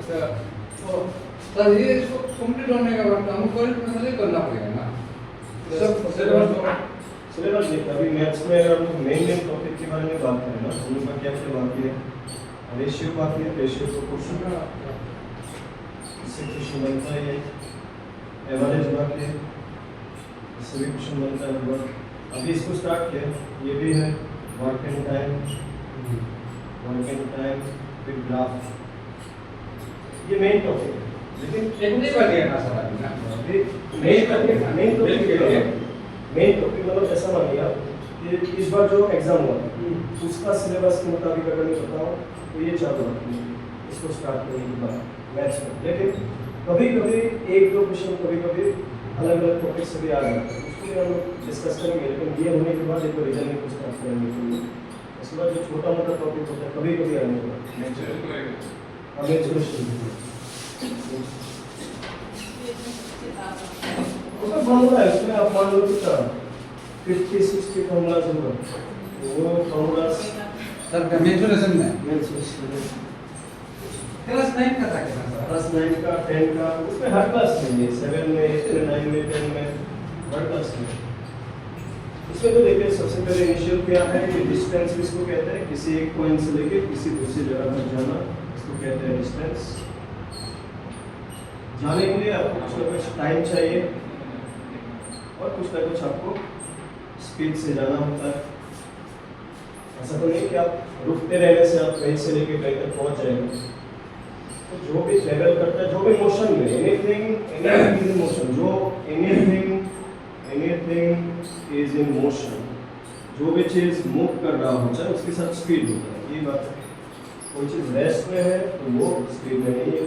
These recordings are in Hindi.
अच्छा, तो सर ये इसको कंप्लीट होने के बाद हमको कॉलेज में से करना पड़ेगा ना? सब सिलेबस नहीं, अभी मैथ्स में अगर हम मेन टॉपिक के बारे में बात करें ना, तो उनका क्या क्या बाकी है, रेशियो बाकी है, रेशियो प्रोपोर्शन, इससे क्वेश्चन बनता है, एवरेज बाकी है, इससे भी क्वेश्चन बनता है। अभी इसको स्टार्ट किया, ये भी है work and time with graph, ये मेन टॉपिक है। लेकिन एक नहीं बन गया ना सर अभी ना? मेन टॉपिक मतलब ऐसा मानिए आप कि इस बार जो एग्जाम हुआ उसका सिलेबस के मुताबिक अगर मैं बताऊँ तो ये चालू रखते हैं इसको स्टार्ट करने के बाद मैथ्स में। लेकिन कभी कभी एक दो क्वेश्चन कभी कभी अलग अलग टॉपिक से भी आ जाते हैं, उसको भी हम लोग डिस्कस करेंगे। लेकिन ये होने के बाद एक रीजनिंग को स्टार्ट करेंगे, उसके बाद जो छोटा मोटा टॉपिक होता है कभी कभी आने वाला उसका फॉर्मूला है, उसमें आप मान लो कितना 50-60 फॉर्मूला होगा, वो फॉर्मूला सर का मेंसुरेशन में क्लास 9 का था क्या सर? क्लास 9 का 10 का, उसमें हर क्लास में है, 7 में 8 में 9 में 10 में हर क्लास में। इसमें तो देखिए सबसे पहले इनिशियल क्या है कि डिस्टेंस इसको कहते हैं, किसी एक पॉइंट से लेके किसी दूसरी जगह पर जाना, इसको कहते हैं डिस्टेंस। जाने के लिए आपको कुछ ना कुछ टाइम चाहिए और कुछ ना कुछ आपको स्पीड से जाना होता है। ऐसा तो नहीं कि आप रुकते रहने से आप कहीं से लेके कहीं तक पहुंच जाएंगे। तो जो भी ट्रेवल करता है, जो भी मोशन में, एनीथिंग इज इन मोशन, जो एनीथिंग इज इन मोशन, जो भी चीज मूव कर रहा होता है उसके साथ स्पीड होता है, ये बात है। कोई चीज रेस्ट में है तो वो स्पीड में नहीं है।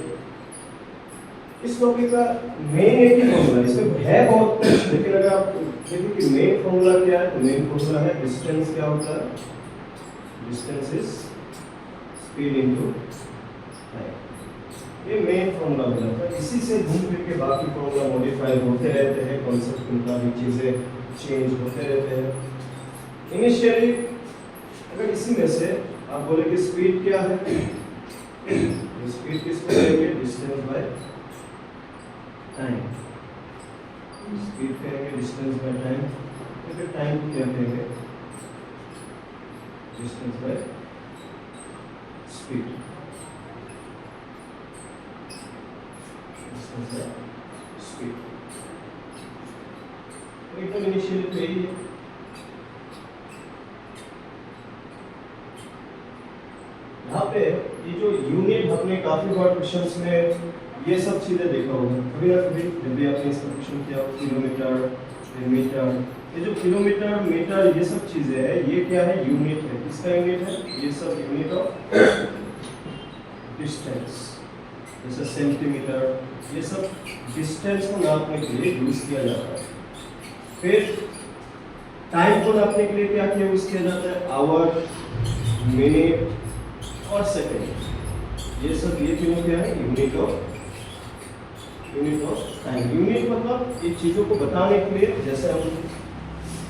इस टॉपिक का मेन एक ही फॉर्मूला है, इसमें है बहुत कुछ, लेकिन अगर आप देखिए कि मेन फॉर्मूला क्या है, तो मेन फॉर्मूला है डिस्टेंस। क्या होता है? Distance is speed into time, ये मेन फॉर्मूला हो जाता है। इसी से घूम फिर के बाकी फॉर्मूला मॉडिफाई होते रहते हैं, कॉन्सेप्ट के मुताबिक चीजें चेंज होते रहते हैं। इनिशियली अगर इसी में से आप बोले कि स्पीड क्या है, स्पीड किसको कहेंगे? Distance by time. स्पीड कहेंगे डिस्टेंस बाय टाइम, तो फिर टाइम को क्या कहेंगे? Distance by speed. Distance by speed एकदम इनिशियली तो यही है। यहाँ पे ये जो यूनिट आपने काफी बार क्वेश्चंस में ये सब चीजें देखा होगा, कभी ना कभी जब भी आपने इसका क्वेश्चन किया, किलोमीटर, मीटर, ये जो किलोमीटर, मीटर, ये सब चीजें है, ये क्या है? यूनिट है। किसका यूनिट है? ये सब यूनिट ऑफ डिस्टेंस। जैसे सेंटीमीटर, ये सब डिस्टेंस को नापने के लिए यूज किया जाता है। फिर टाइम को नापने के लिए क्या यूज किया जाता है? आवर, मिनट और सेकेंड। ये सब ये तीनों क्या है? Unit of time. यूनिट मतलब ये चीजों को बताने के लिए, जैसे हम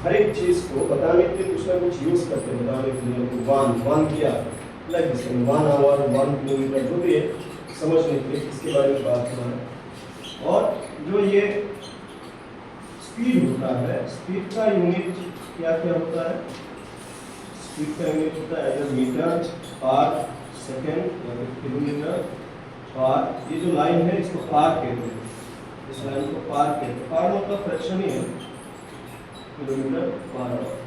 हर एक चीज को बताने के लिए कुछ ना कुछ यूज करते हैं बताने के लिए। वन किया लाइक 1 आवर, 1 किलोमीटर, जो भी है समझने के लिए इसके बारे में बात करना है। और जो ये स्पीड होता है, स्पीड का यूनिट क्या क्या होता है? स्पीड का यूनिट होता है मीटर पर सेकेंड या किलोमीटर पर। ये जो लाइन है इसको पार कहते हैं, इस लाइन को पार कहते हैं। पार मतलब फ्रैक्शन ही है, किलोमीटर पर आवर।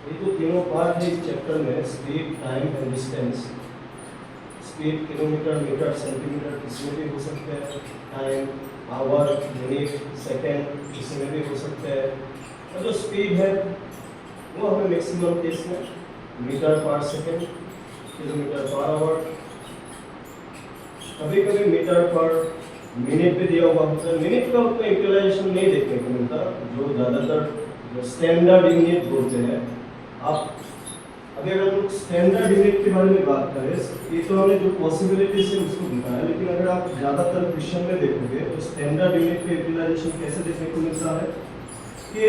ये जो तीनों पार्ट है इस चैप्टर में, speed, time and distance. Speed kilometre, metre, centimetre इसमें भी हो सकते हैं, टाइम आवर, मिनट, सेकेंड इसमें भी हो सकते हैं। और जो स्पीड है वो हमें मैक्सिमम केस में metre per second, kilometre per hour, कभी कभी मीटर पर मिनट भी दिया हुआ होता है। मिनट का उतना यूटिलाइजेशन नहीं देखने को मिलता, जो ज़्यादातर जो स्टैंडर्ड यूनिट बोलते हैं। आप अगर हम लोग स्टैंडर्ड यूनिट के बारे में बात करें, ये तो हमने जो पॉसिबिलिटी से उसको बताया, लेकिन अगर आप ज़्यादातर क्वेश्चन में देखोगे तो स्टैंडर्ड यूनिट का यूटिलाइजेशन कैसे देखने को मिलता है कि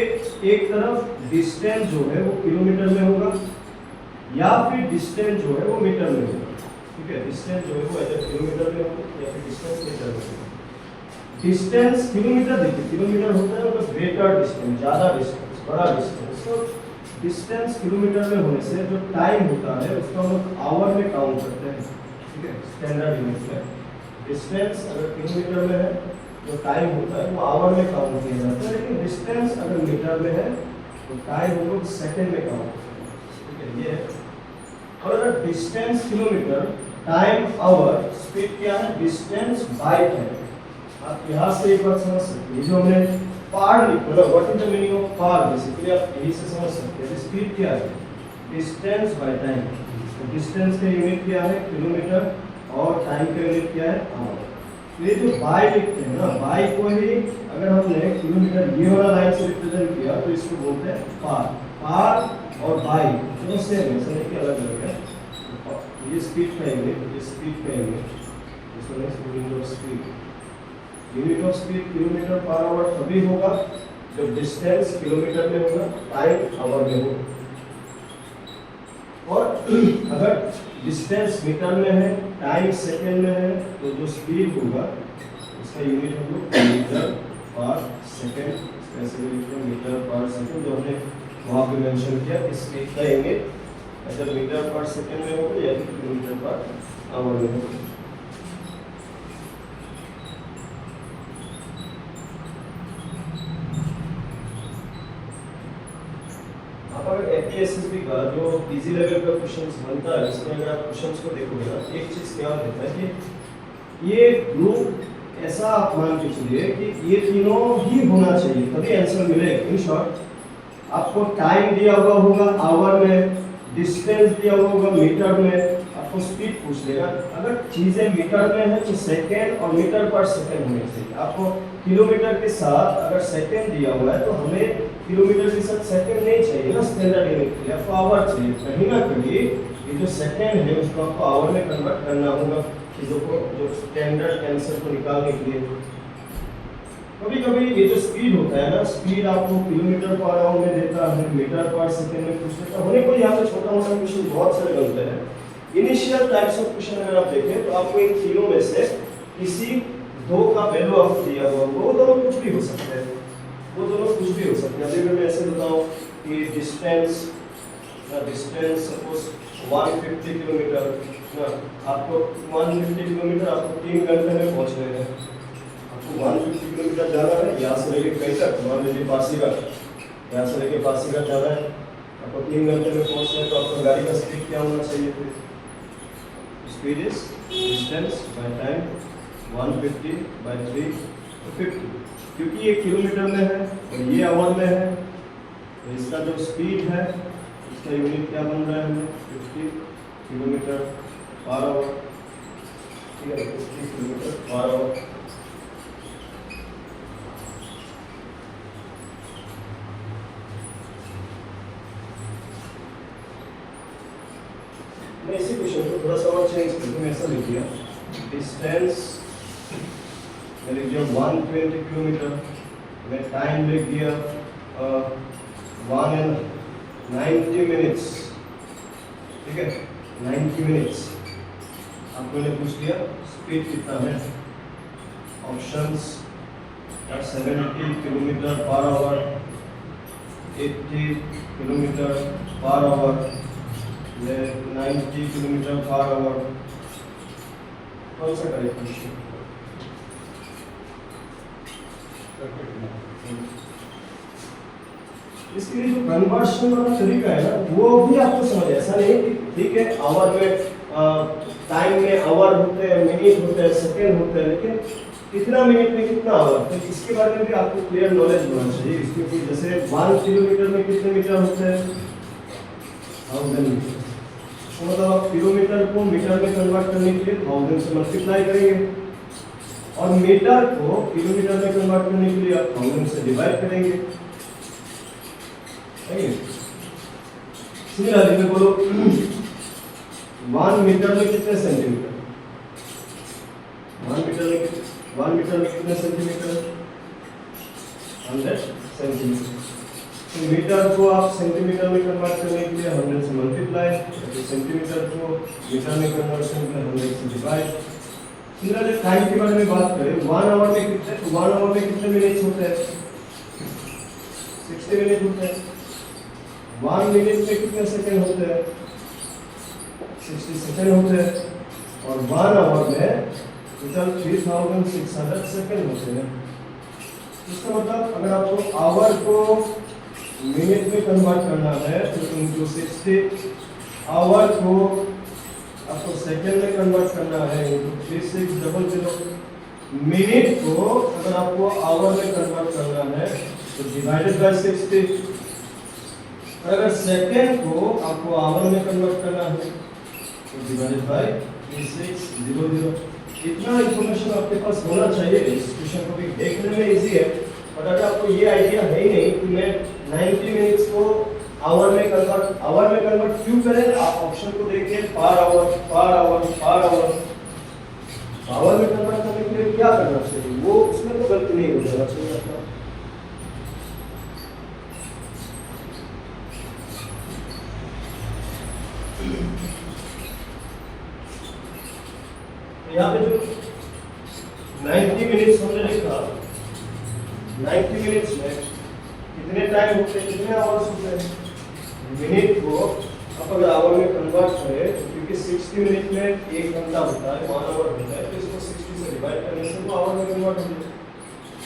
एक तरफ डिस्टेंस जो है वो किलोमीटर में होगा या फिर डिस्टेंस जो है वो मीटर में होगा। ठीक है, डिस्टेंस जो है वो either किलोमीटर में हो या फिर डिस्टेंस मीटर में हो। डिस्टेंस किलोमीटर, देखिए किलोमीटर होता है मतलब ग्रेटर डिस्टेंस, ज्यादा डिस्टेंस, बड़ा डिस्टेंस। तो डिस्टेंस किलोमीटर में होने से जो टाइम होता है उसको हम लोग आवर में काउंट करते हैं, ठीक है, स्टैंडर्ड यूनिट में। डिस्टेंस अगर किलोमीटर में है जो टाइम होता है वो आवर में काउंट किया जाता है, लेकिन डिस्टेंस अगर मीटर में है तो टाइम हम लोग सेकंड में काउंट करते हैं, ठीक है, ये है। और अगर distance kilometre, time hour, speed क्या है, डिस्टेंस बाय टाइम। आप यहाँ से एक बात समझ सकते हैं, जो हमने पार लिखा ना, what is the meaning of per, basically आप यही से समझ सकते हैं। स्पीड क्या है, डिस्टेंस बाय टाइम। तो डिस्टेंस का यूनिट क्या है, किलोमीटर, और टाइम का यूनिट क्या है, आवर। तो ये जो बाय लिखते हैं ना, बाय को ही अगर हमने किलोमीटर ये वाला लाइन से रिप्रेजेंट किया तो इसको बोलते हैं पार। पार और बाय दोनों सेम है, समझ के अलग अलग है। ये स्पीड का यूनिट, ये स्पीड का यूनिट, इसमें unit of speed, unit of speed kilometre per hour तभी होगा जब डिस्टेंस किलोमीटर में होगा, टाइम आवर में होगा। और अगर डिस्टेंस मीटर में है, टाइम सेकंड में है, तो जो स्पीड होगा उसका यूनिट हम लोग मीटर पर सेकंड, ऐसे लिखते हैं मीटर पर सेकंड, जो हमने वहाँ पे मेंशन किया। स्पीड का यूनिट अगर मीटर पर सेकंड में होगा या फिर किलोमीटर पर आवर में होगा। एपीएसएसबी का जो इजी लेवल का क्वेश्चंस बनता है, इसमें अगर आप क्वेश्चंस को देखोगे ना, एक चीज क्या होता है कि ये ग्रुप ऐसा आप मान के चलिए कि ये तीनों ही होना चाहिए तभी आंसर मिलेगा। इन शॉर्ट आपको टाइम दिया हुआ होगा आवर में, डिस्टेंस दिया हुआ होगा मीटर में, आपको स्पीड पूछ लेगा। अगर चीजें मीटर में है तो सेकंड और मीटर पर सेकंड होने चाहिए। आपको किलोमीटर के साथ अगर सेकंड दिया हुआ है तो हमें किलोमीटर के साथ सेकंड नहीं चाहिए ना, स्टैंडर्ड यूनिट के लिए आपको आवर चाहिए। कहीं ना कहीं ये जो सेकंड है उसको आपको आवर में कन्वर्ट करना होगा चीजों को, जो स्टैंडर्ड आंसर को निकालने के लिए। कभी कभी ये जो स्पीड होता है ना, स्पीड आपको किलोमीटर पर आवर में देता है, मीटर पर सेकंड में पूछ लेता है। होने को यहाँ पे छोटा मोटा क्वेश्चन बहुत सारे बनते हैं। इनिशियल टाइप्स ऑफ क्वेश्चन अगर आप देखें तो आपको इन तीनों में से किसी दो का वैल्यू आपको दिया हुआ होगा, वो दोनों कुछ भी हो सकते हैं, वो दोनों कुछ भी हो सकते हैं। अभी मैं ऐसे बताऊं कि डिस्टेंस सपोज 150 किलोमीटर ना, आपको 150 किलोमीटर आपको 3 घंटे में पहुंचना है। आपको 150 किलोमीटर जाना है, यहाँ से लेके कहीं तक, मान लीजिए पासीघाट, यहाँ से लेके पासीघाट जाना है, आपको 3 घंटे में पहुंचना है। तो आपको गाड़ी का स्पीड क्या होना चाहिए, फिर speed is distance by time 150 by 3 तो 50। क्योंकि ये किलोमीटर में है और ये आवर में है, तो इसका जो स्पीड है इसका यूनिट क्या बन रहा है, 50 किलोमीटर पर आवर, ठीक है, 50 किलोमीटर पर आवर। मैं इसी क्वेश्चन को थोड़ा सा और चेंज करके ऐसा लिख दिया, डिस्टेंस मैं लिख दिया 120 किलोमीटर, मैं टाइम लिख दिया 190 मिनट्स, ठीक है, 90 मिनट्स। आपको मैंने पूछ लिया स्पीड कितना है, options 70 kilometre per hour, 80 kilometre per hour, 90 kilometre per hour. कौन सा करेक्ट क्वेश्चन? इसके लिए जो कन्वर्शन वाला तरीका है ना, वो भी आपको समझ, ऐसा नहीं कि ठीक है आवर में टाइम में आवर होते हैं, मिनट होते हैं, सेकंड होते हैं, लेकिन कितना मिनट में कितना आवर, तो इसके बारे में भी आपको क्लियर नॉलेज होना चाहिए। इसके जैसे 1 किलोमीटर में कितने मीटर होते हैं, 1000 मीटर। तो मतलब आप किलोमीटर को मीटर में कन्वर्ट करने के लिए 1000 से मल्टीप्लाई करेंगे और मीटर को किलोमीटर में कन्वर्ट करने के लिए आप 1000 से डिवाइड करेंगे। सिमिलरली मैं बोलो 1 मीटर में कितने सेंटीमीटर, 1 मीटर में कितने सेंटीमीटर, 100 सेंटीमीटर। तो मीटर को आप सेंटीमीटर में कन्वर्ट करने के लिए 100 से मल्टीप्लाई, सेंटीमीटर को मीटर में कन्वर्शन में हम एक डिवाइड। सिमिलरली टाइम के बारे में बात करें, 1 आवर में कितने, तो 1 आवर में कितने मिनट्स होते हैं? 60 मिनट होते हैं। 1 मिनट में कितने सेकंड होते हैं? 60 सेकंड होते हैं। और 1 आवर में टोटल 3600 सेकंड होते हैं। इसका मतलब अगर आपको आवर को मिनट में कन्वर्ट करना है तो इनटू 60, आवर को आपको सेकंड में कन्वर्ट करना है इनटू 3600, मिनट को अगर आपको आवर में कन्वर्ट करना है तो डिवाइडेड बाय 60, अगर सेकंड को आपको आवर में कन्वर्ट करना है तो डिवाइडेड बाय 3600। इतना इंफॉर्मेशन आपके पास होना चाहिए। इस क्वेश्चन को भी देखने में इजी है, बट अगर आपको ये आइडिया है ही नहीं कि मैं 90 मिनट्स को आवर में कन्वर्ट क्यों करें, आप ऑप्शन को देखिए, पर आवर में कन्वर्ट करने के लिए क्या करना चाहिए, वो उसमें तो गलती नहीं हो जाना चाहिए आपका। यहाँ पे जो 90 मिनट्स हमने लिखा, 90 मिनट्स में कितने टाइम होते हैं, कितने आवर्स होते हैं? मिनट को आप अगर आवर में कन्वर्ट करें तो क्योंकि 60 मिनट में 1 घंटा होता है, 1 आवर होता है, तो इसको 60 से डिवाइड करने से वो आवर में कन्वर्ट हो जाएगा।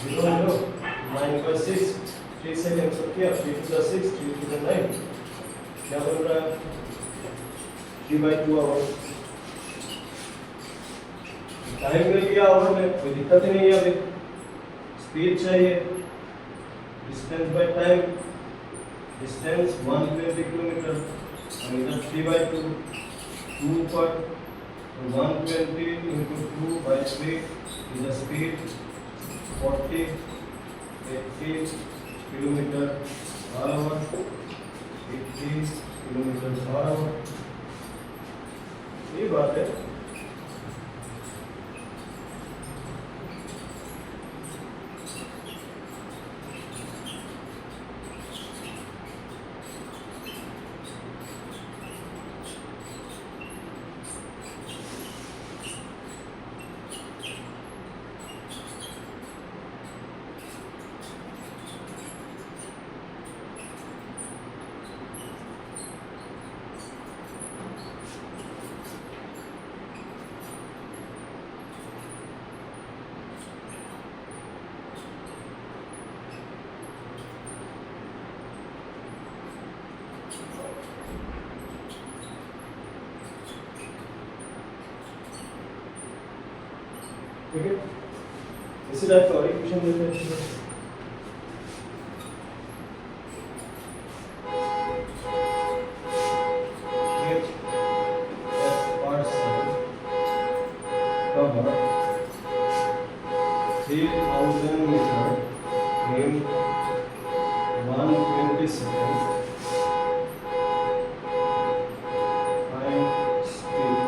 0 9 6 3 सेकंड तो क्या 3 + 6 3 × 9 क्या बन रहा है? 3/2 आवर्स। टाइम मिल गया आवर में, कोई दिक्कत ही नहीं है। अभी स्पीड चाहिए, distance by time, distance 120 kilometre, और इधर 3/2 2 पर 120 into 2/3 is the speed 40 80 kilometre per hour, 80 kilometre per hour. ये बात है। ठीक है, इसी टाइप का और एक क्वेश्चन देते हैं। cover 3000 meter in 120 seconds. Find speed.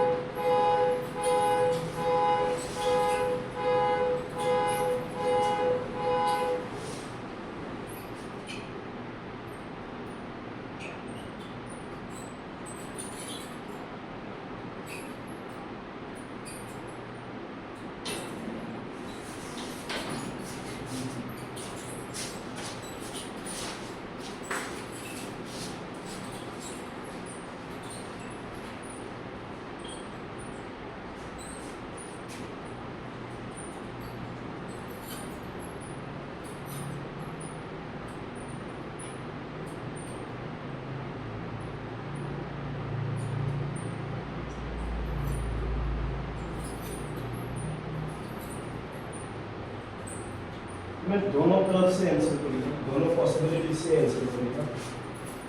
मैं दोनों तरफ से आंसर को लिखा, दोनों पॉसिबिलिटी से आंसर को लिखा।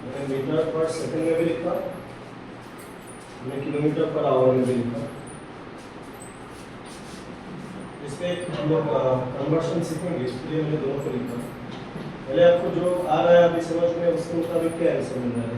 मैंने मीटर पर सेकंड में भी लिखा, मैंने किलोमीटर पर आवर में भी लिखा। इसमें हम लोग कन्वर्शन सीखेंगे, इसलिए मैंने दोनों को लिखा। पहले आपको जो आ रहा है अभी समझ में, उसके मुताबिक क्या आंसर मिल रहा है।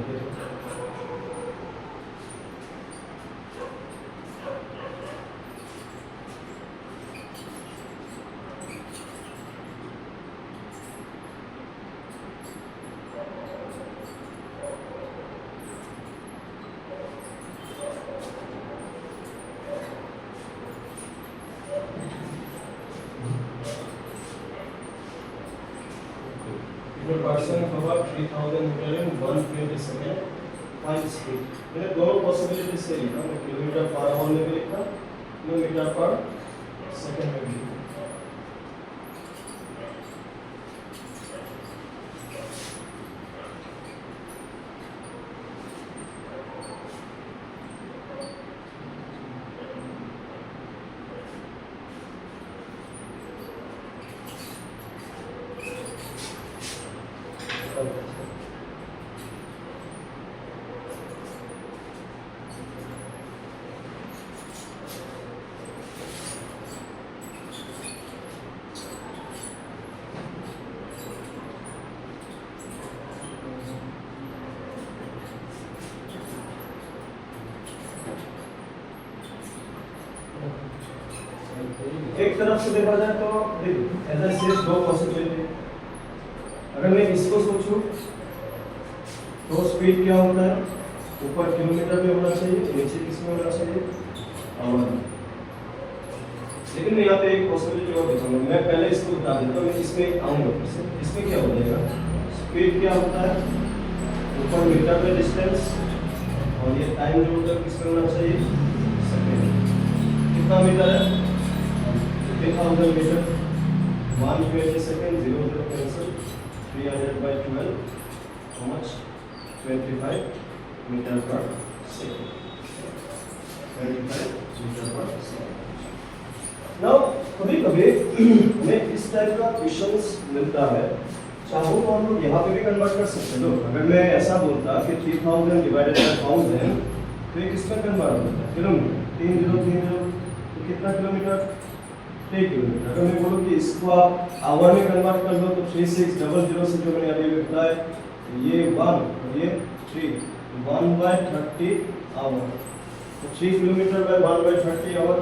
3000 मीटर इन 120 सेकेंड, फाइंड स्पीड। मैंने दोनों पॉसिबिलिटी से लिखा, मैं किलोमीटर पर आवर में भी लिखा, किलोमीटर पर सेकेंड में भी लिखा। एक तरफ से देखा जाए तो देखो ऐसा सिर्फ दो पॉसिबिलिटी। अगर मैं इसको सोचूं तो स्पीड क्या होता है, ऊपर किलोमीटर में होना चाहिए, नीचे किस में होना चाहिए, आवर में। लेकिन मैं यहाँ पे एक पॉसिबिलिटी और दिखाऊंगा। मैं पहले इसको बता देता हूँ, मैं इसमें आऊँगा फिर से। इसमें क्या हो जाएगा, स्पीड क्या होता है, ऊपर मीटर में डिस्टेंस, और ये टाइम जो होता है किस में होना चाहिए, सेकेंड। कितना मीटर है, 3000 metre, 120 second, 0 0 cancel, 300/12, how much, 25 metre per second, 25 metre per second. Now कभी कभी हमें इस टाइप का क्वेश्चंस मिलता है, चाहो तो हम लोग यहाँ पे भी कन्वर्ट कर सकते हैं। लोग अगर मैं ऐसा बोलता कि 3000 डिवाइडेड बाय 1000 तो ये किसमें कन्वर्ट होता है, किलोमीटर, 3030 तो कितना किलोमीटर, 3 किलोमीटर। अगर मैं बोलूँ कि इसको आप आवर में कन्वर्ट कर लो तो 3600 से जो मैंने अभी बताया, ये 1 और ये 3, 1/30 आवर, तो 3 किलोमीटर बाय 1/30 आवर,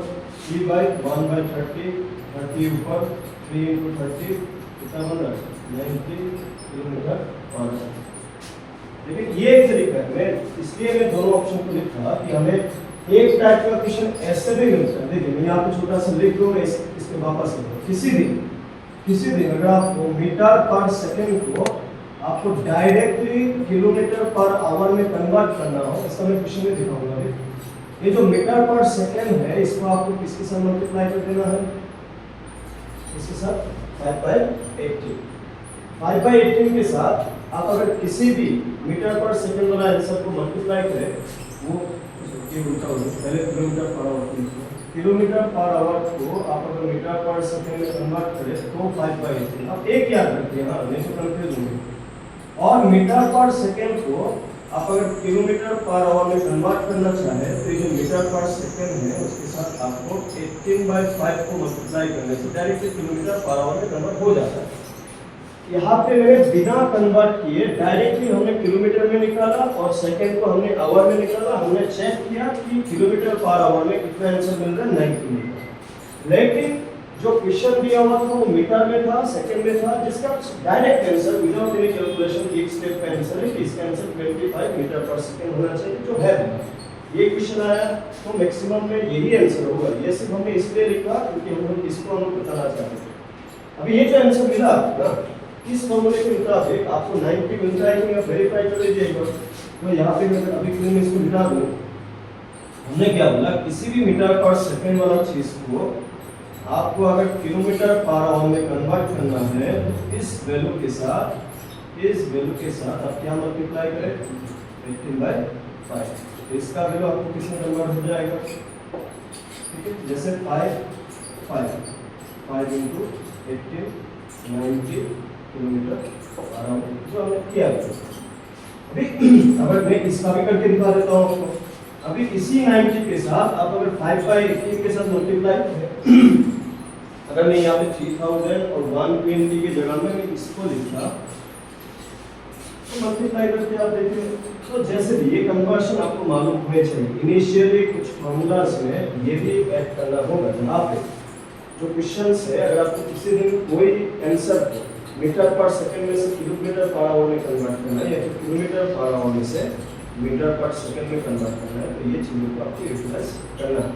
3/1/30, 30 ऊपर, 3 × 30 कितना बन रहा है, 90 किलोमीटर पर आवर। लेकिन ये एक तरीका है, मैं इसलिए मैं दोनों ऑप्शन को लिखा कि हमें एक टाइप का क्वेश्चन ऐसे भी मिलता है। देखिए मैं यहाँ पे छोटा सा लिख दूँ, इसके वापस लिखो। किसी दिन अगर आपको मीटर पर सेकेंड को आपको डायरेक्टली किलोमीटर पर आवर में कन्वर्ट करना हो, इसका मैं क्वेश्चन में दिखाऊंगा। ये जो मीटर पर सेकेंड है, इसको आपको किसके साथ मल्टीप्लाई कर देना है, इसके साथ 5/18। 5/18 के साथ आप अगर किसी भी मीटर पर सेकेंड वाला आंसर को मल्टीप्लाई करें, वो ये उल्टा हो जाए, पहले kilometre per hour, kilometre per hour को आप अगर मीटर पर सेकेंड में कन्वर्ट करें तो 5/18। अब एक याद रखिए, हाँ नहीं तो कंफ्यूज होंगे। और मीटर पर सेकेंड को आप अगर किलोमीटर पर आवर में कन्वर्ट करना चाहे तो ये जो मीटर पर सेकेंड है उसके साथ आपको 18/5 को मल्टीप्लाई करने से डायरेक्टली किलोमीटर पर आवर में कन्वर्ट हो जाता है। यहाँ पे मैंने बिना कन्वर्ट किए डायरेक्टली हमने किलोमीटर में निकाला और सेकंड को हमने आवर में निकाला। हमने चेक किया कि किलोमीटर पर आवर में कितना आंसर मिल रहा है, 90 मीटर। लेकिन जो क्वेश्चन दिया हुआ था वो मीटर में था, सेकंड में था, जिसका direct answer without any calculation एक स्टेप का आंसर है कि इसका आंसर 25 मीटर पर सेकंड होना चाहिए, जो है। ये क्वेश्चन आया तो मैक्सिमम में यही आंसर होगा। ये सिर्फ हमने इसलिए लिखा क्योंकि हम इसको हम बताना चाहते थे। अभी ये जो आंसर मिला ना, इस फॉर्मूले के मुताबिक आपको 90 मिलता है कि मैं वेरीफाई कर लीजिए एक बार। तो यहाँ पे मैं अभी के लिए मैं इसको मिटा दूँ। हमने क्या बोला, किसी भी मीटर पर सेकंड वाला चीज को आपको अगर किलोमीटर पर आवर में कन्वर्ट करना है तो इस वैल्यू के साथ आप क्या मल्टीप्लाई करें, 18/5। इसका वैल्यू आपको किसमें कन्वर्ट हो जाएगा, ठीक है। जैसे 5 × 18 90 किलोमीटर पर आवर जो हमने किया। अभी अगर मैं इसका भी करके दिखा देता हूँ आपको। अभी इसी 90 के साथ आप अगर 5/18 के साथ मल्टीप्लाई करें, अगर मैं यहाँ पे 3000 और 120 की जगह में मैं इसको लिखा तो मल्टीप्लाई करके आप देखिए तो जैसे भी ये कन्वर्शन आपको मालूम होने चाहिए। इनिशियली कुछ फॉर्मूलाज में ये भी ऐड करना होगा। जहाँ पे जो क्वेश्चंस है, अगर आपको किसी दिन कोई आंसर मीटर पर सेकंड में से किलोमीटर पर आवर में कन्वर्ट करना है या फिर किलोमीटर पर आवर में से मीटर पर सेकंड में कन्वर्ट करना है, तो ये चीज़ों को आपको यूटिलाइज करना है।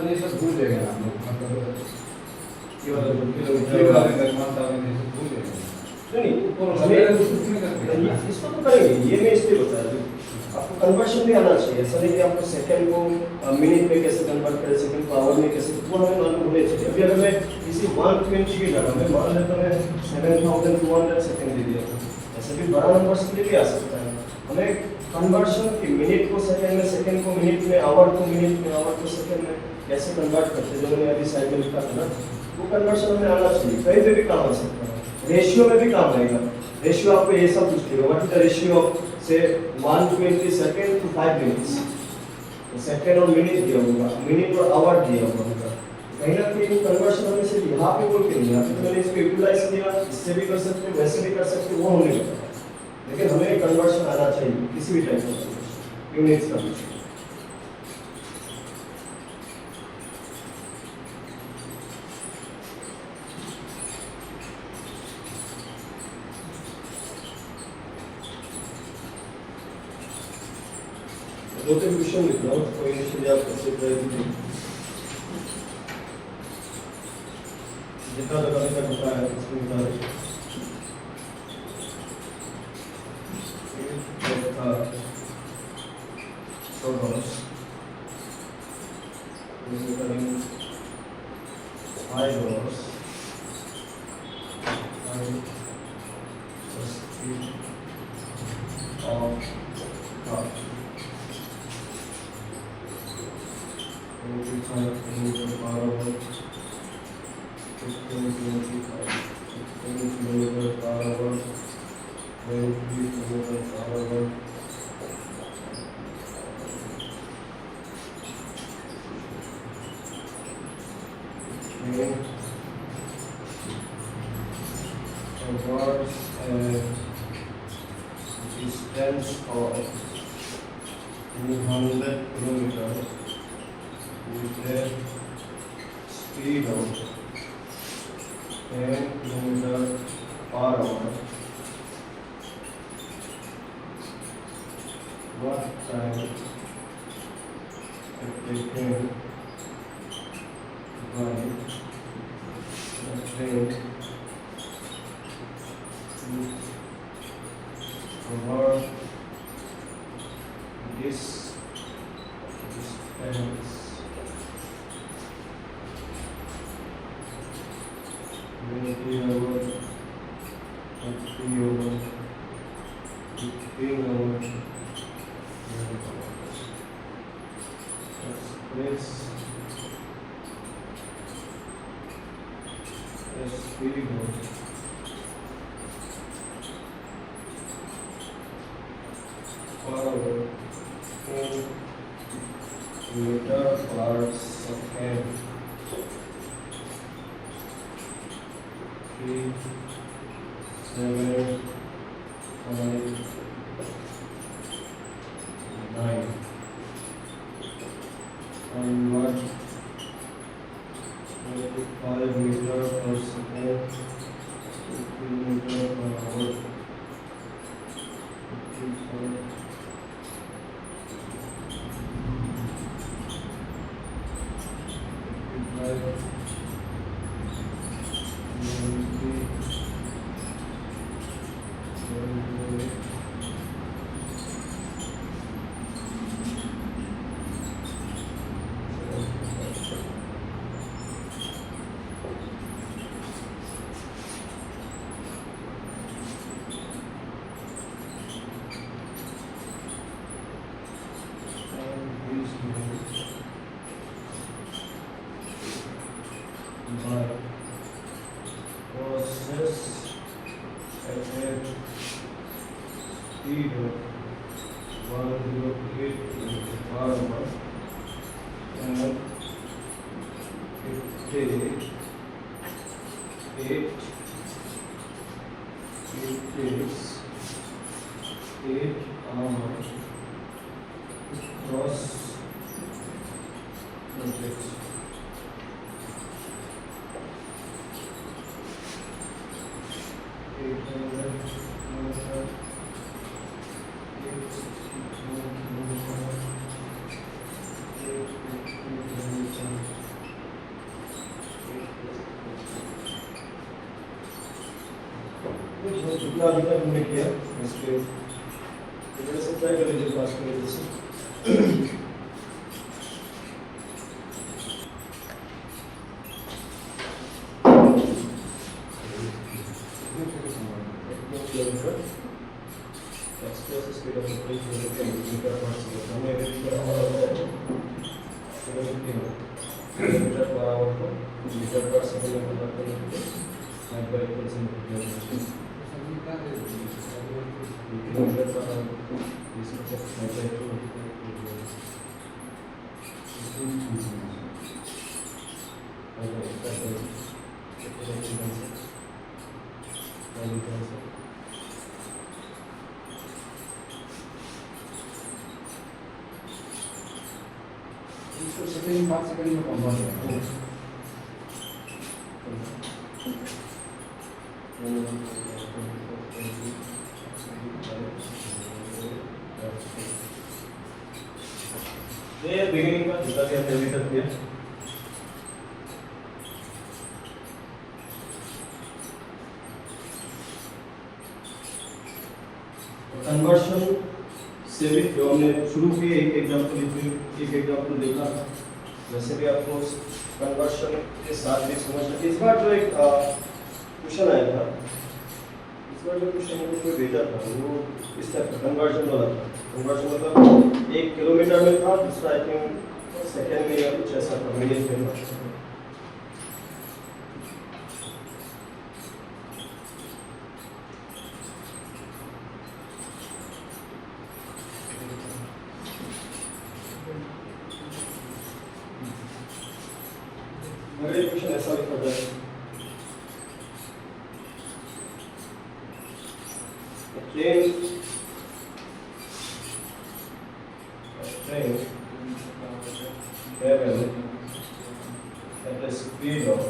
ये सब भूल जाएंगे आप लोग, मतलब ये वाला जो किलोमीटर वाले निर्माता वाले ये सब भूल जाएंगे। नहीं ऊपर हमें सवेरे कुछ नहीं करते हैं। इसको तो करेंगे, ये मैं इसलिए बता रहा हूँ आपको कन्वर्शन भी आना चाहिए। ऐसा नहीं कि आपको सेकंड को मिनट में कैसे कन्वर्ट करें, सेकंड को आवर में कैसे, वो हमें मालूम होने चाहिए। अभी अगर मैं किसी 120 की जगह में मान लेता मैं 7200 सेकंड दे दिया, ऐसे भी बड़ा नंबर्स के लिए भी आ सकता है। हमें कन्वर्शन की मिनट को सेकंड में, सेकंड को मिनट में, आवर को मिनट में, आवर को सेकंड में कैसे कन्वर्ट करते हैं, जो मैंने अभी साइड में लिखा था ना, वो कन्वर्शन हमें आना चाहिए। कहीं पे भी काम आ सकता है, रेशियो में भी काम आएगा। रेशियो आपको ये सब पूछ लेगा, what is the ratio of से 120 सेकंड टू 5 मिनट्स, सेकंड और मिनट दिया होगा, मिनट और आवर दिया होगा। कहीं ना कहीं कन्वर्शन हमें सिर्फ यहाँ पे बोल के नहीं, यहाँ पे तो मैंने इसको यूटिलाइज किया, इससे भी कर सकते हैं, वैसे भी कर सकते हैं, वो हमने बताया। लेकिन हमें कन्वर्शन आना चाहिए किसी भी टाइप का यूनिट्स का। दो तीन क्वेश्चन लिख रहा हूँ, कोई इनिशियली आप कैसे करेंगे, जितना लगाने का होता है उसमें निकालें। Towards distance of 200 kilometers with a speed of 10 kilometers per hour. What time it taken by the train over this distance? 20 hours, 30 hours, 15 hours, 12 hours. Express speed of per hour in meter per second. 3, 7, 5, 9. And 25 meter per second, 50 meter per hour, 55. Process at a speed of 108 km/h and it takes 8 hours to cross the bridge. जितना अभी तक हमने किया इसके इधर से ट्राई कर लीजिए पास कर लीजिए। Kilometre express speed of kilometre पर सेकंड हमने अभी किया हमारा किलोमीटर पर आवर को मीटर पर सेकंड में कन्वर्ट करने के लिए 9/8% किलोमीटर पर आवर इसको चेक 9/8 इसको सेकंड 5 सेकंड में कन्वर्ट करना है। ये बिगिनिंग का जितना भी हमने अभी तक किया कन्वर्शन से भी जो हमने शुरू किए एक एग्जांपल देखा था वैसे भी आपको कन्वर्शन के साथ भी समझना। इस बार जो एक क्वेश्चन आया था इस बार जो क्वेश्चन हमको कोई भेजा था वो इस टाइप का कन्वर्जन वाला था। कन्वर्जन मतलब 1 किलोमीटर में था, दूसरा आई थिंक सेकंड में या कुछ ऐसा था, मिनट में था। अगर ये क्वेश्चन ऐसा लिखा जाए train travel at a speed of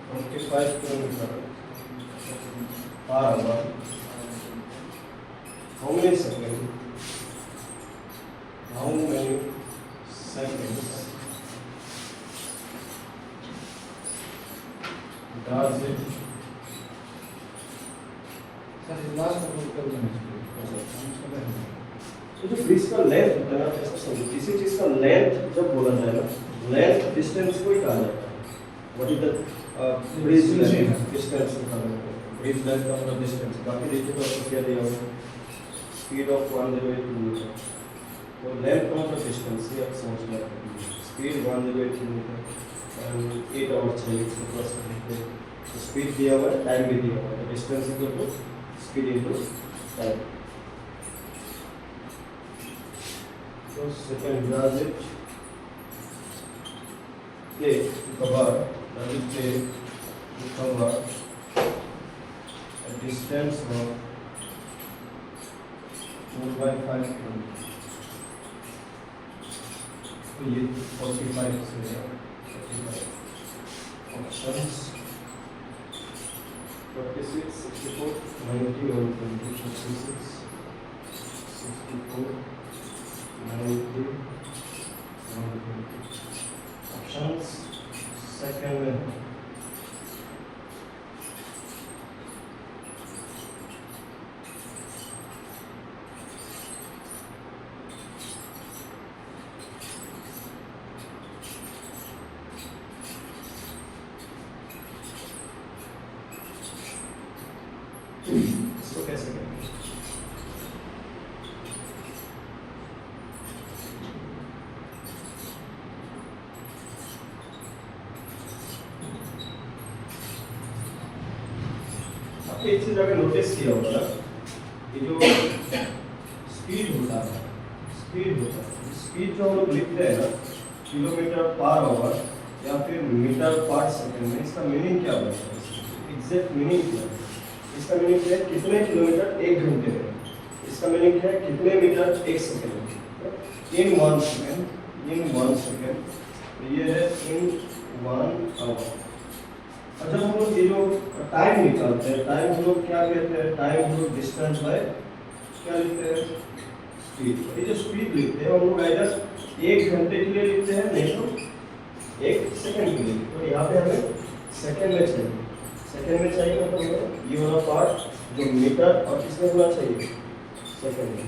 25 kilometers per hour. How many seconds? Does it? Sir last उत्तर देना तो जो ब्रिज का लेंथ होता है ना, ऐसा समझो किसी चीज का लेंथ जब बोला जाए ना, लेंथ डिस्टेंस को ही कहा जाता है। What is the bridge length distance को कहा जाता है। ब्रिज लेंथ का मतलब डिस्टेंस। बाकी देखिए तो आपको क्या दिया हुआ है, स्पीड ऑफ 108 किलोमीटर। तो लेंथ का मतलब डिस्टेंस, ये आप समझ लें। स्पीड 108 किलोमीटर एंड 8 आवर्स चाहिए इसको प्लस करने। तो स्पीड दिया हुआ है, टाइम भी दिया हुआ है। तो distance equal to speed into time. So second, does it take to cover a distance of 4/5 kilometers? तो ये 45 से है। 45 options 46, 64, 90 और 20, 56, 64, 90, 120. Options second में इसको कैसे करेंगे? आपने एक चीज अगर नोटिस किया होगा ना, ये जो स्पीड होता है, स्पीड जो हम लोग लिखते हैं ना किलोमीटर पर आवर या फिर मीटर पर सेकंड में, इसका मीनिंग क्या होता है? एग्जैक्ट मीनिंग क्या है? इसका मीनिंग क्या है? कितने किलोमीटर 1 घंटे में। इसका मीनिंग क्या है? कितने मीटर 1 सेकंड में। इन 1 सेकंड ये है इन 1 आवर। और जब हम लोग ये जो टाइम निकालते हैं, टाइम हम लोग क्या कहते हैं? टाइम हम लोग डिस्टेंस बाय क्या लिखते हैं? स्पीड। ये जो स्पीड लिखते हैं हम लोग आइदर 1 घंटे के लिए लिखते हैं, नहीं तो 1 सेकंड के लिए। तो यहाँ पे हमें सेकंड में चाहिए। सेकंड में चाहिए मतलब ये वाला पार्ट जो मीटर और किसमें होना चाहिए, सेकंड में,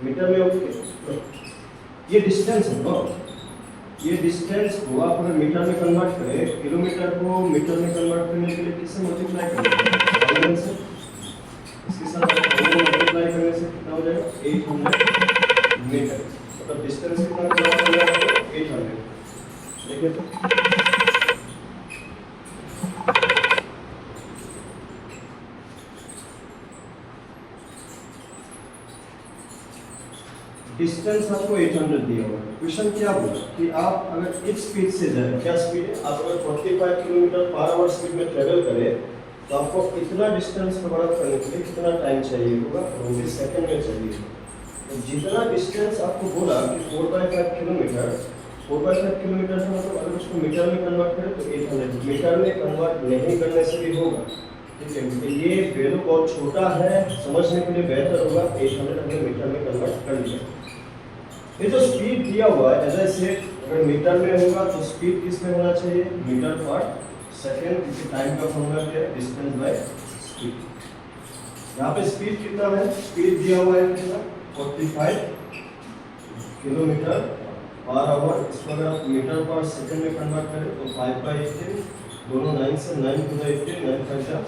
मीटर में ओके। ये डिस्टेंस है ना, ये डिस्टेंस को आप अगर मीटर में कन्वर्ट करें, किलोमीटर को मीटर में कन्वर्ट करने के लिए किससे मल्टीप्लाई करेंगे, से इसके साथ मल्टीप्लाई करने से कितना हो जाएगा 800 मीटर, मतलब डिस्टेंस कितना हो जाएगा 800। देखिए तो डिस्टेंस आपको 800 दिया हुआ है। क्वेश्चन क्या बोला कि आप अगर इस स्पीड से जाए, क्या स्पीड है, आप अगर 45 किलोमीटर पर आवर स्पीड में ट्रेवल करें तो आपको कितना डिस्टेंस कवर अप करने के लिए कितना टाइम चाहिए होगा, 20 सेकंड में चाहिए। तो जितना डिस्टेंस आपको बोला कि 4/5 किलोमीटर, 4/5 किलोमीटर का मतलब अगर उसको मीटर में कन्वर्ट करें तो 800, मीटर में कन्वर्ट नहीं करने से भी होगा, ठीक है, क्योंकि ये वैल्यू बहुत छोटा है, समझने के लिए बेहतर होगा 800 हमने मीटर में कन्वर्ट कर लिया। ये जो स्पीड दिया हुआ है एज आई सेड, अगर मीटर में होगा तो स्पीड किस में होना चाहिए, मीटर पर सेकंड, क्योंकि टाइम का फॉर्मूला क्या है, डिस्टेंस बाय स्पीड। यहाँ पे स्पीड कितना है, स्पीड दिया हुआ है कितना 45 किलोमीटर पर आवर, इसको अगर आप मीटर पर सेकंड में कन्वर्ट करें तो 5/18, दोनों 9 से 9 to the 18, 9 5 जा,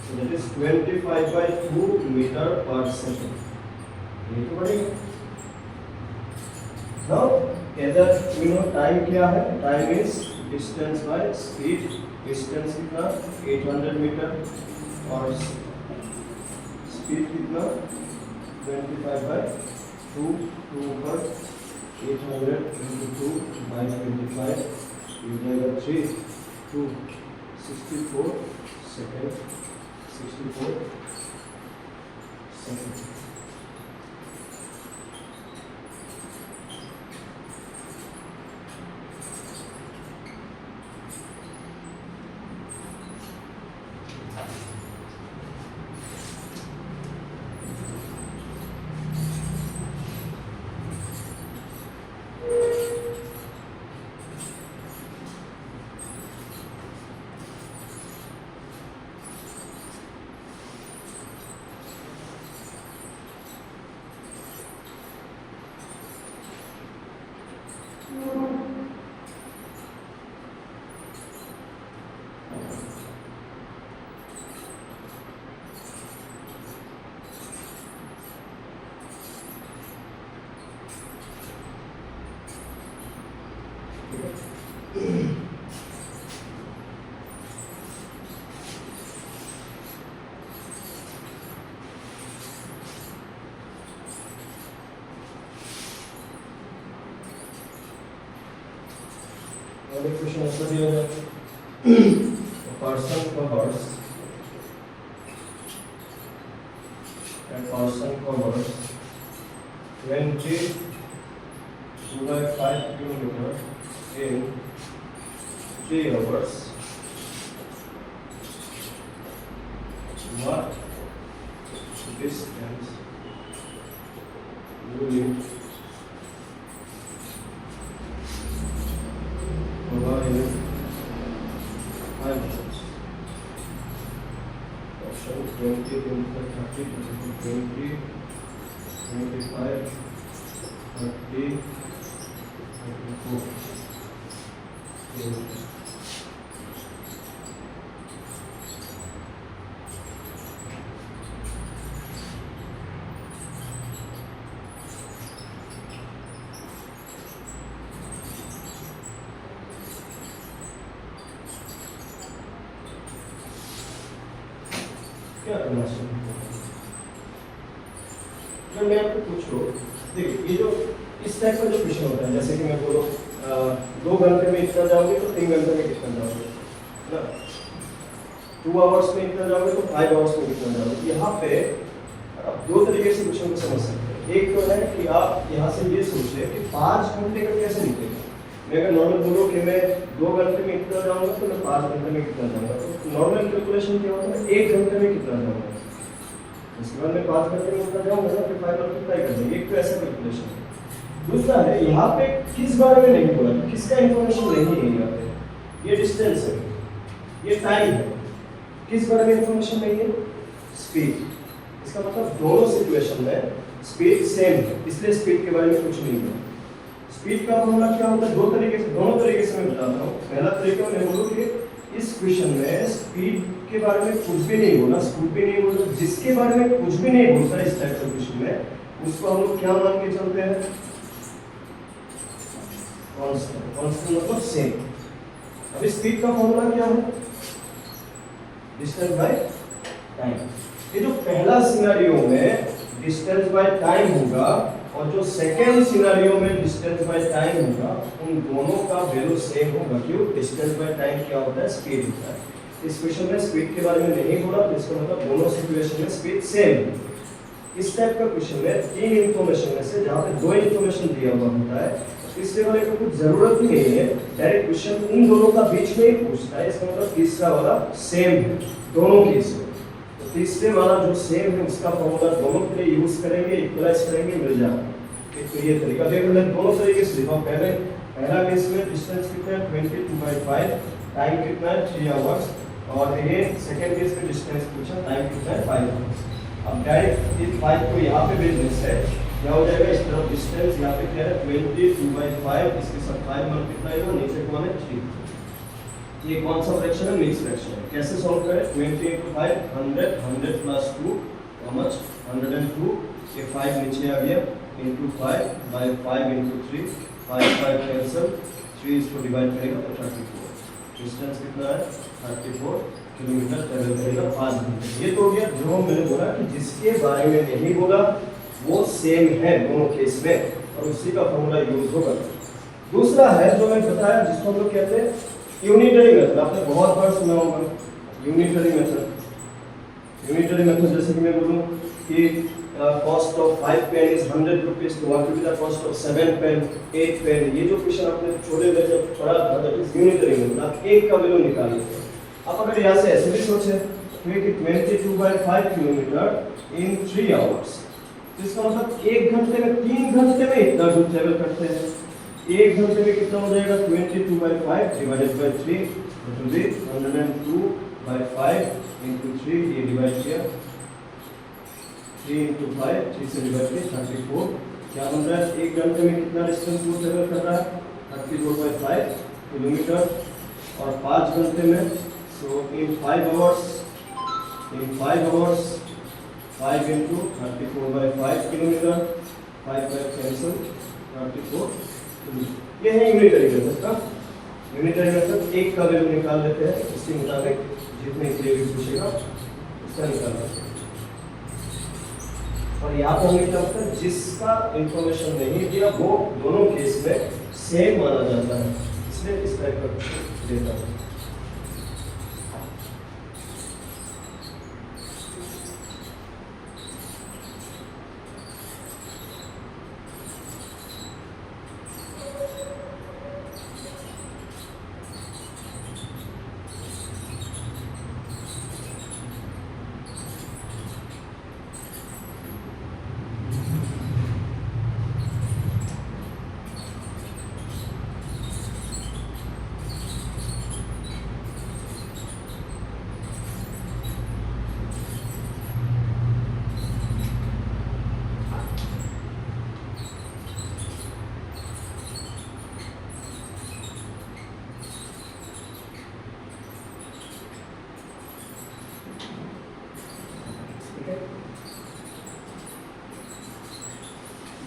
so that is 25/2 मीटर पर सेकंड। ये तो बढ़ेगा। Now, either we know time क्या है, time is distance by speed, distance कितना 800 मीटर और speed कितना 25/2, 2 पर 800 into 2 by 25, ये जाएगा 3 to 64 सेकेंड, 64 सेकेंड। क्वेश्चन ऐसा दिया है, person covers, a person covers 22/5 kilometer in 3 hours. What distance will you cover in 5 hours? Option 20, 30, 20, 25, 30, 34. क्या करना चाहिए? मैं आपको पूछूं, देखिए ये जो इस टाइप का जो क्वेश्चन होता है, जैसे कि मैं बोलूँ 2 घंटे में इतना जाओगे तो 3 घंटे में कितना जाओगे ना, 2 आवर्स में इतना जाओगे तो 5 आवर्स में कितना जाओगे। यहाँ पे आप 2 तरीके से क्वेश्चन को समझ सकते हैं। एक तो है कि आप यहाँ से ये सोचिए कि 5 घंटे का कैसे निकलेगा। मैं अगर नॉर्मल बोलूँ कि मैं 2 घंटे में इतना जाऊँगा तो मैं 5 घंटे में कितना जाऊँगा, तो नॉर्मल कैलकुलेशन क्या होता है 1 घंटे में कितना जाऊँगा, इसके बाद मैं 5 घंटे में कितना जाऊँगा ना, फिर 5 मल्टीप्लाई कर देंगे। एक तो ऐसा कैलकुलेशन है। दूसरा है यहाँ पे किस बारे में नहीं बोला, किसका इन्फॉर्मेशन नहीं है यहाँ पे, ये डिस्टेंस है, ये टाइम है। किस बारे में इंफॉर्मेशन नहीं है? स्पीड। इसका मतलब दोनों सिचुएशन में स्पीड सेम है, इसलिए स्पीड के बारे में कुछ नहीं है। स्पीड का फॉर्मूला क्या होता है? दो तरीके से, दोनों तरीके से मैं बताता हूँ। पहला तरीका मैं बोलूँ कि इस क्वेश्चन में स्पीड के बारे में कुछ भी नहीं बोला, स्पीड भी नहीं बोला, जिसके बारे में कुछ भी नहीं बोलता इस टाइप का क्वेश्चन में, उसको हम लोग क्या मान के चलते हैं? कांस्टेंट। कांस्टेंट मतलब सेम। अब स्पीड का फॉर्मूला क्या है? Distance by time. ये जो पहला सिनेरियो में डिस्टेंस बाय टाइम होगा और जो सेकेंड सिनेरियो में डिस्टेंस बाय टाइम होगा, उन दोनों का वैल्यू सेम होगा। क्यों? डिस्टेंस बाय टाइम क्या होता है? स्पीड होता है। इस क्वेश्चन में स्पीड के बारे में नहीं बोला, तो इसका मतलब दोनों सिचुएशन में स्पीड सेम है। इस टाइप का क्वेश्चन में तीन इंफॉर्मेशन में से जहाँ पे दो इंफॉर्मेशन दिया हुआ होता है, तीसरे वाले को कुछ जरूरत ही नहीं है, डायरेक्ट क्वेश्चन इन दोनों का बीच में ही पूछता है। इसका मतलब तीसरा वाला सेम है दोनों केस में। तो तीसरे वाला जो सेम है उसका फॉर्मूला दोनों के लिए यूज करेंगे, इक्वलाइज करेंगे, मिल जाएगा। तो ये तरीका देख लें, दोनों तरीके से लिखा। पहला केस में डिस्टेंस कितना है? 22/5, टाइम कितना है? 3 आवर्स। और ये सेकंड केस में डिस्टेंस पूछा, टाइम कितना है? 5 आवर्स। अब डायरेक्ट इस 5 को यहाँ पे भेजने से क्या हो जाएगा? इस तरफ डिस्टेंस यहाँ पे क्या है? 22/5, इसके साथ 5 मल्टीप्लाई हो, नीचे कौन है? 3। ये कौन सा फ्रैक्शन है? मिक्स फ्रैक्शन है। कैसे सॉल्व करें? 20 × 5 100, 100 + 2 हाउ मच? 102। ये 5 नीचे आ गया, into 5/5 into 3, 5 कैंसिल, 3 इसको डिवाइड करेगा तो 34। डिस्टेंस कितना है? 34 किलोमीटर ट्रेवल करेगा 5 घंटे। ये तो हो गया जो मैंने बोला कि जिसके बारे में नहीं बोला वो सेम है दोनों केस में, और उसी का फॉर्मूला यूज होगा। दूसरा है जो मैं बताया, जिसको हम लोग कहते हैं यूनिटरी मेथड। आपने बहुत बार सुना होगा यूनिटरी मेथड। यूनिटरी मेथड जैसे कि मैं बोलूँ कि cost of 5 pen is 100 rupees, तो what will be the cost of 7 pen, 8 pen? ये जो क्वेश्चन आपने छोटे में जब पढ़ा था, that is unitary method। आप एक का वैल्यू निकालिए। आप अगर यहाँ से ऐसे भी सोचे कि 22/5 किलोमीटर इन 3 आवर्स, तो इसका मतलब 1 घंटे में, 3 घंटे में इतना दूर ट्रेवल करते हैं। 1 घंटे में कितना हो जाएगा? 22/5 divided by 3, that will be 102/5 into 3, ये डिवाइड किया 3 into 5, 3 से डिवाइड किया 34। क्या बन रहा है? 1 घंटे में कितना डिस्टेंस वो ट्रेवल कर रहा है? 34/5 किलोमीटर। और 5 घंटे में, सो इन 5 hours, 5 into 34/5 kilometre, 5 cancel, 34 kilometre. ये है यूनिटरी मेथड का। यूनिटरी मेथड एक का वैल्यू निकाल लेते हैं, इसके मुताबिक जितने के लिए भी पूछेगा उसका निकाल लेते हैं। और यहाँ पर हमें क्या होता है? जिसका इंफॉर्मेशन नहीं दिया वो दोनों केस में सेम माना जाता है, इसलिए इस टाइप का देता है।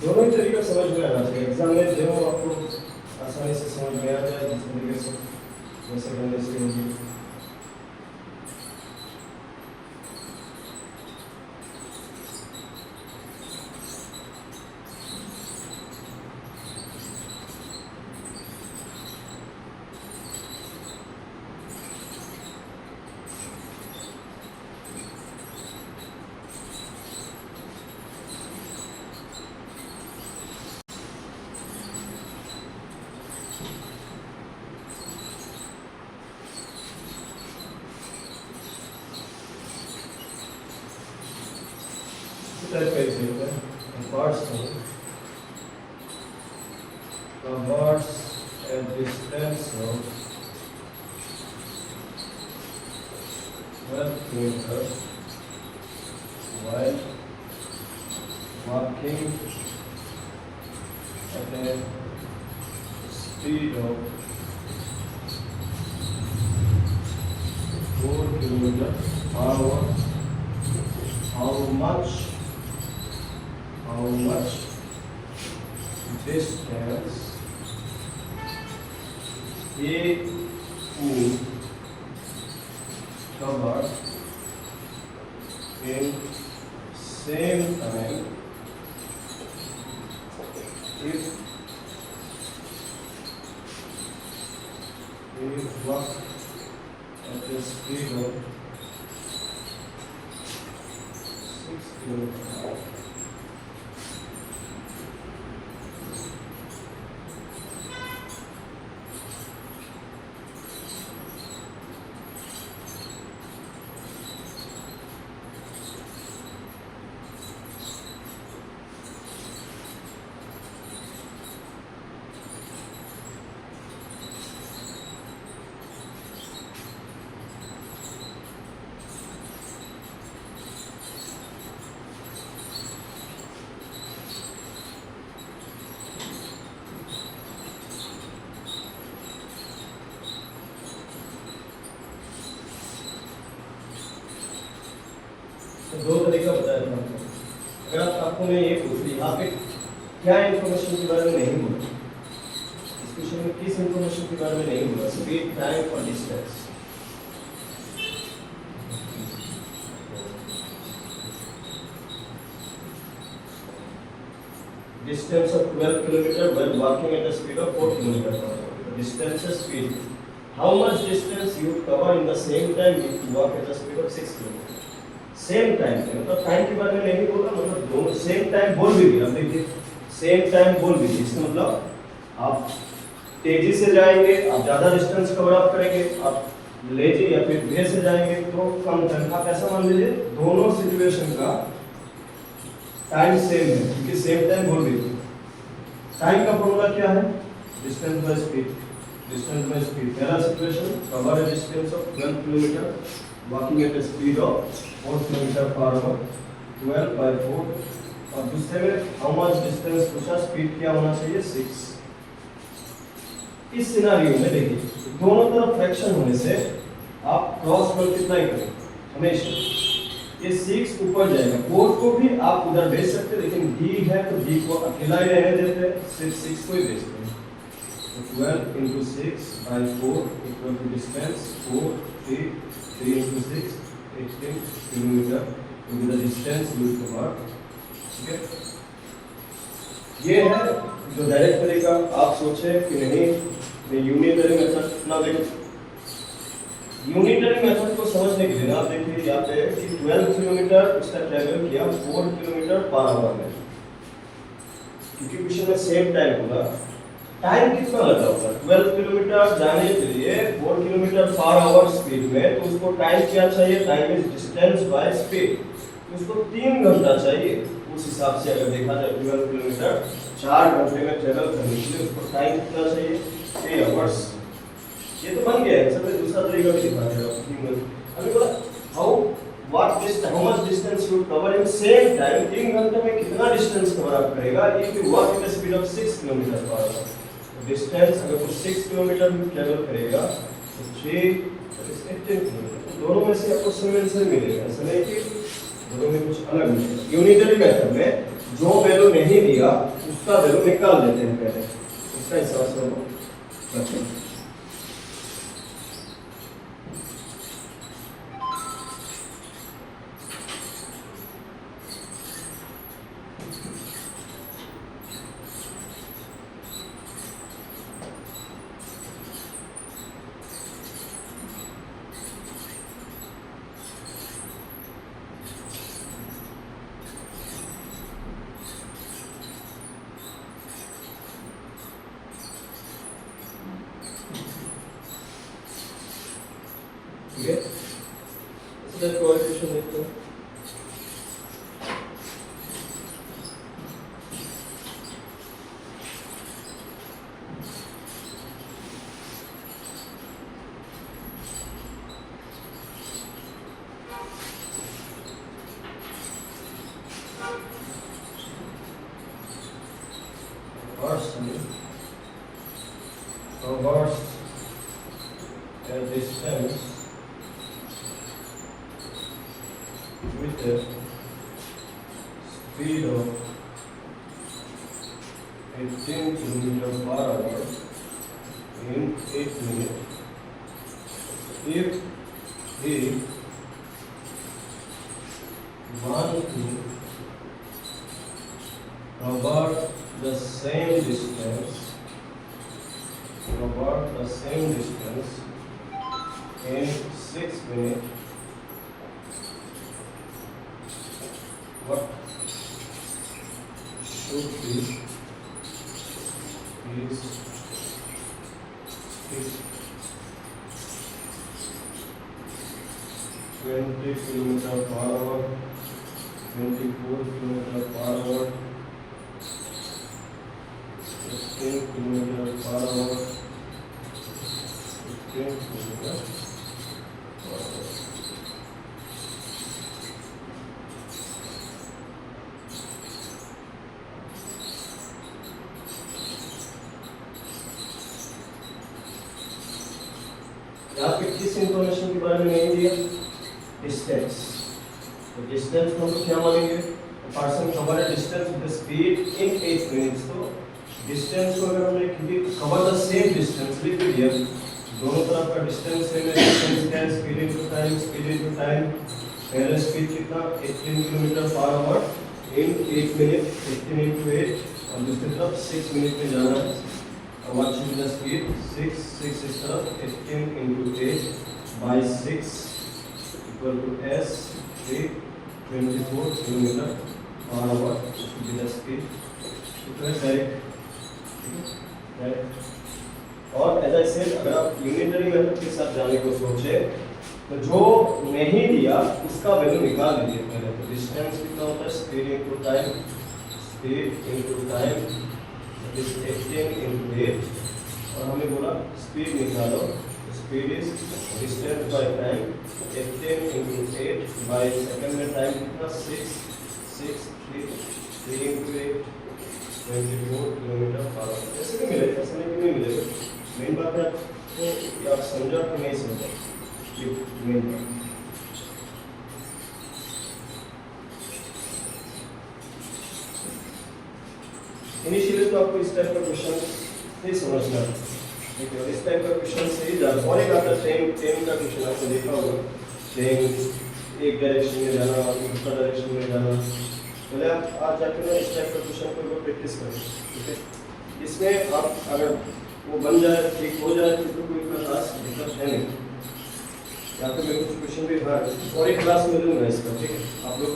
दोनों ही तरीका समझ में आना चाहिए। एग्जाम में जो आपको आसानी से समझ में आ जाए, जिस तरीके से वैसे करने से होगी। covers a distance of 12 kilometers while walking at a speed of 4 kilometers per hour. How much distance he would cover in same time if he walked at a speed of 6 kilometers. दो तरीका बताया था आपको। अगर आपको मैं ये पूछ ली यहाँ पे क्या इन्फॉर्मेशन के बारे में नहीं बोला, इस क्वेश्चन में किस इन्फॉर्मेशन के बारे में नहीं बोला, स्पीड, टाइम और distance. Distance of 12 kilometer while walking at a speed of 4 kilometer per hour. Distance is speed. How much distance you would cover in the same time if you walk at a speed of 6 kilometer? Same time, मतलब टाइम के बारे में नहीं बोला, मतलब दोनों सेम टाइम बोल भी दिया। देखिए सेम टाइम बोल भी दिया, इसका मतलब आप तेजी से जाएंगे, आप ज्यादा डिस्टेंस कवर अप करेंगे, आप लेजी या फिर धीरे से जाएंगे तो कम टाइम। आप ऐसा मान लीजिए दोनों सिचुएशन का टाइम सेम है, क्योंकि सेम टाइम बोल भी दिया। टाइम का फॉर्मूला क्या है? Distance by speed. Distance by speed, पहला situation cover a distance of 12 kilometre walking at a speed of 4 km per hour, 12 by 4। और दूसरे में how much distance पूछा, स्पीड क्या होना चाहिए, 6। इस सिनारियो में देखिए दोनों तरफ फ्रैक्शन होने से आप क्रॉस मल्टीप्लाई करें हमेशा, ये 6 ऊपर जाएगा, 4 को भी आप उधर भेज सकते हैं, लेकिन d है तो d को अकेला ही रहने देते हैं, सिर्फ 6 को ही भेजते हैं। 12 into 6 by 4 equal to distance 4 3 into 6 18 kilometre will be the distance you cover। ठीक है, ये है जो डायरेक्ट तरीका। आप सोचे कि नहीं मैं यूनिटरी मेथड ना देखो, यूनिटरी मेथड को समझने के लिए आप देखिए यहाँ पे कि 12 किलोमीटर उसका ट्रैवल किया 4 किलोमीटर पर आवर में, क्योंकि क्वेश्चन में सेम टाइम होगा। टाइम कितना लगा होगा 12 किलोमीटर जाने के लिए 4 किलोमीटर पर आवर स्पीड में, तो उसको टाइम क्या चाहिए, time is distance by speed, तो उसको 3 घंटा चाहिए। उस हिसाब से अगर देखा जाए 12 किलोमीटर 4 घंटे में ट्रेवल करने के लिए उसको टाइम कितना चाहिए, 3 आवर्स। ये तो बन गया है, सब दूसरा तरीका भी दिखा दे रहा हूं। अभी बोला how much distance you cover in same time, 3 घंटे में कितना डिस्टेंस कवर अप करेगा if you walk at the speed of 6 kilometre per hour. Distance अगर वो 6 किलोमीटर में ट्रैवल करेगा तो 3 18 किलोमीटर, तो दोनों में से आपको सेम आंसर मिलेगा। ऐसा नहीं कि दोनों में कुछ अलग मिलेगा। यूनिटरी मेथड में जो वैल्यू नहीं दिया उसका वैल्यू निकाल देते हैं पहले, उसका हिसाब से हम करते हैं। ठीक है, इसका कोएफिशिएंट देखते हैं। a distance with a speed of 18 km per hour in 8 minutes if he wants to cover the same distance in 6 minutes, what should be his speed? 20 km per hour, 24 km per hour, 15 km per hour, 15 km per hour. यहाँ पे किस इंफॉर्मेशन के बारे में नहीं दिया? डिस्टेंस। तो डिस्टेंस को हम लोग क्या मानेंगे? Person cover a distance with speed in 8 minutes. तो डिस्टेंस को अगर हमने कवर द सेम डिस्टेंस लिख दिया, दोनों तरफ का डिस्टेंस सेम है, डिस्टेंस क्या है? Speed into time, speed into time. पहला स्पीड कितना? 18 किलोमीटर पर आवर इन 8 मिनट, 18 इनटू 8, और दूसरी तरफ 6 मिनट में जाना है। What should be the speed? 6 is the 18 into 8 by 6 equal to s 24 kilometer per hour. This should be the speed. Right. और as I said, अगर आप यूनिटरी मेथड के साथ जाने को सोचे तो जो नहीं दिया उसका वैल्यू निकाल लीजिए पहले। तो डिस्टेंस कितना होता है? Speed into time, speed into time is 18 into 8, और हमने बोला स्पीड निकालो। Speed is distance by time, 18 into 8 by second में टाइम कितना? 6 3 into 8 24 किलोमीटर पर आवर। ऐसे नहीं मिलेगा, ऐसे नहीं मिलेगा। मेन बात है कि आप समझा कि नहीं समझा, ये मेन बात। इनिशियली तो आपको इस टाइप का क्वेश्चन नहीं समझना है, ठीक है? इस टाइप का क्वेश्चन से ही जाना। और एक आता है ट्रेन का क्वेश्चन, आपने देखा होगा, ट्रेन एक डायरेक्शन में जाना, दूसरा डायरेक्शन में जाना। पहले आप आज जाकर ना इस टाइप का क्वेश्चन को प्रैक्टिस करें, ठीक है? इसमें आप अगर वो बन जाए, ठीक हो जाए, तो कोई खास दिक्कत है नहीं। यहाँ पे मैं कुछ क्वेश्चन भी और एक क्लास में लूँगा इसका, ठीक है? आप लोग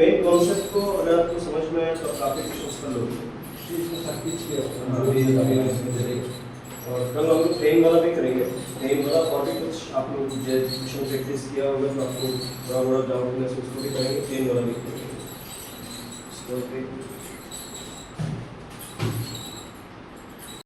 मेन कॉन्सेप्ट को अगर आपको समझ में आए तो आप काफ़ी क्वेश्चन कर लोगे। और कल हम लोग ट्रेन वाला भी करेंगे। ट्रेन वाला और भी कुछ आप लोग क्वेश्चन प्रैक्टिस किया होगा तो आपको थोड़ा बड़ा डाउट होगा, उसको भी करेंगे। ट्रेन वाला भी करेंगे।